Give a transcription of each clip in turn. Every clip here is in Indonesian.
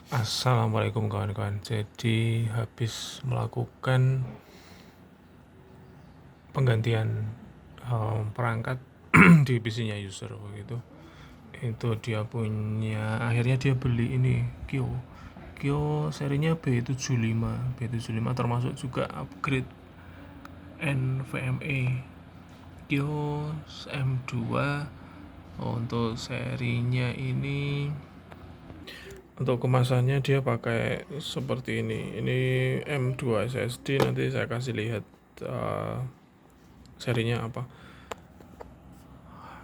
Assalamualaikum kawan-kawan. Jadi habis melakukan penggantian perangkat di PC-nya user begitu. Itu dia punya, akhirnya dia beli ini Kio serinya B75 termasuk juga upgrade NVMe Kio M2. Untuk serinya ini, untuk kemasannya dia pakai seperti ini M2 SSD. Nanti saya kasih lihat serinya apa.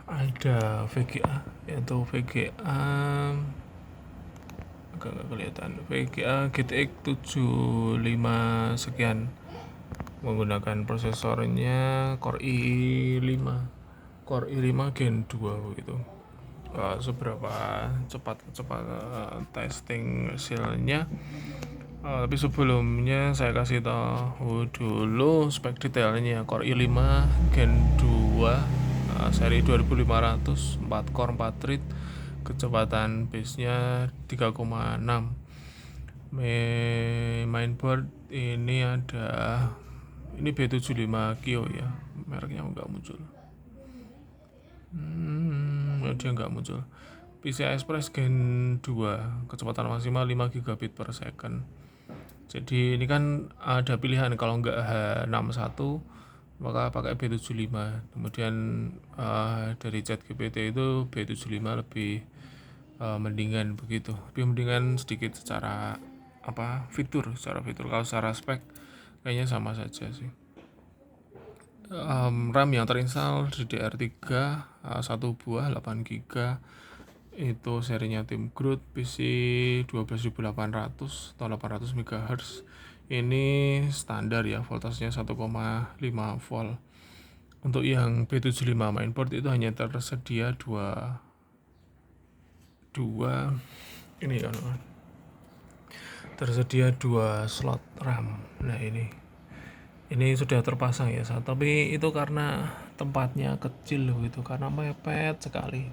Ada VGA, yaitu VGA agak nggak kelihatan, VGA GTX 75 sekian, menggunakan prosesornya Core i5 Gen 2 begitu. Seberapa cepat testing hasilnya. Tapi sebelumnya saya kasih tahu dulu spek detailnya. Core i5 Gen 2 seri 2500, 4 core 4 thread, kecepatan base-nya 3,6. Mainboard ini B75 Kio ya, mereknya nggak muncul. Dia nggak muncul. PCI Express Gen 2, kecepatan maksimal 5 gigabit per second. Jadi ini kan ada pilihan, kalau nggak H61 maka pakai B75. Kemudian dari ChatGPT itu B75 lebih mendingan begitu, lebih mendingan sedikit secara fitur. Kalau secara spek kayaknya sama saja sih. RAM yang terinstall DDR3 1 buah 8 GB, itu serinya Tim Groot, PC 12800 atau 800 MHz. Ini standar ya, voltasenya 1,5 volt. Untuk yang B75 mainboard itu hanya tersedia dua ini kan, tersedia 2 slot RAM. Nah ini sudah terpasang ya, tapi itu karena tempatnya kecil gitu, karena mepet sekali,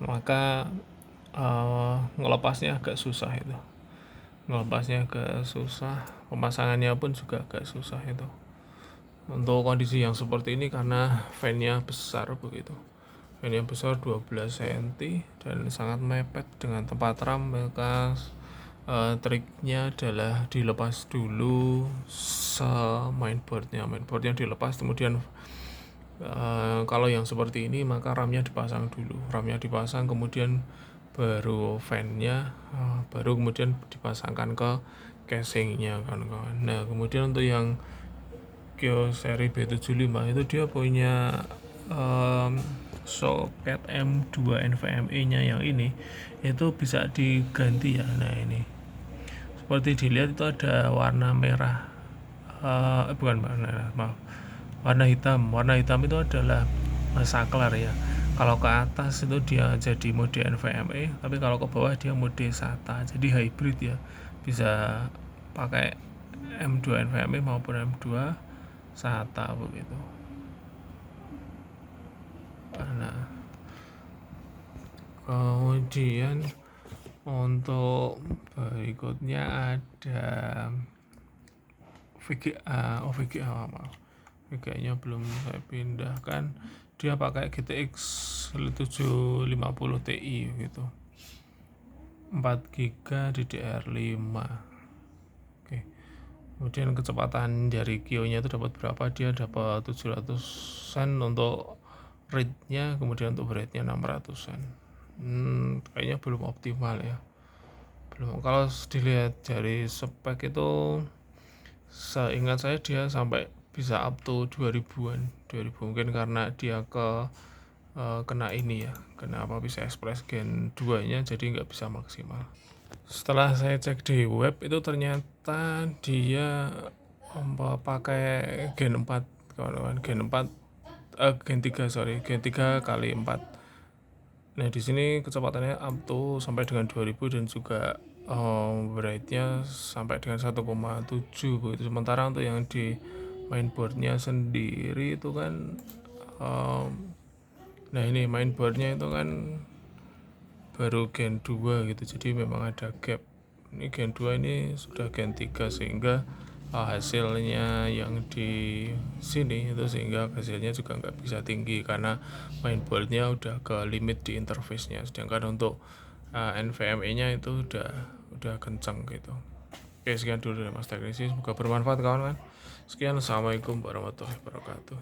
maka ngelepasnya agak susah pemasangannya pun juga agak susah itu. Untuk kondisi yang seperti ini karena fan-nya besar begitu, fan-nya besar 12 cm dan sangat mepet dengan tempat RAM, maka triknya adalah dilepas dulu mainboardnya dilepas, kemudian kalau yang seperti ini maka RAM-nya dipasang dulu, kemudian baru fan-nya, baru kemudian dipasangkan ke casing-nya kan. Nah kemudian untuk yang Kio seri B75 itu dia punya soket M2 NVMe nya yang ini itu bisa diganti ya. Nah ini seperti dilihat itu ada warna merah, bukan warna, maaf, warna hitam itu adalah saklar ya. Kalau ke atas itu dia jadi mode NVMe, tapi kalau ke bawah dia mode SATA, jadi hybrid ya, bisa pakai M2 NVMe maupun M2 SATA begitu. Nah kemudian untuk berikutnya ada VGA nya belum saya pindahkan. Dia pakai GTX 750 Ti gitu, 4 GB DDR5. Oke. Kemudian kecepatan dari Kio nya itu dapat berapa? Dia dapat 700-an untuk read-nya, kemudian untuk write-nya 600-an. Kayaknya belum optimal ya. Kalau dilihat dari spek itu, seingat saya dia sampai bisa up to 2000-an, mungkin karena dia kena ini ya, kena PCI Express Gen 2 nya, jadi nggak bisa maksimal. Setelah saya cek di web itu ternyata dia pakai Gen 4 kawan-kawan, Gen 3 kali 4. Nah di sini kecepatannya up to sampai dengan 2000 dan juga write-nya sampai dengan 1,7 begitu. Sementara untuk yang di mainboardnya sendiri itu kan nah ini mainboardnya itu kan baru Gen 2 gitu, jadi memang ada gap ini Gen 2 ini sudah Gen 3 sehingga hasilnya yang di sini itu sehingga hasilnya juga nggak bisa tinggi karena mainboardnya udah ke limit di interface-nya, sedangkan untuk NVMe nya itu udah kencang gitu. Oke, sekian dulu dari Mas Teknisi, semoga bermanfaat kawan-kawan. Sekian, assalamualaikum warahmatullahi wabarakatuh.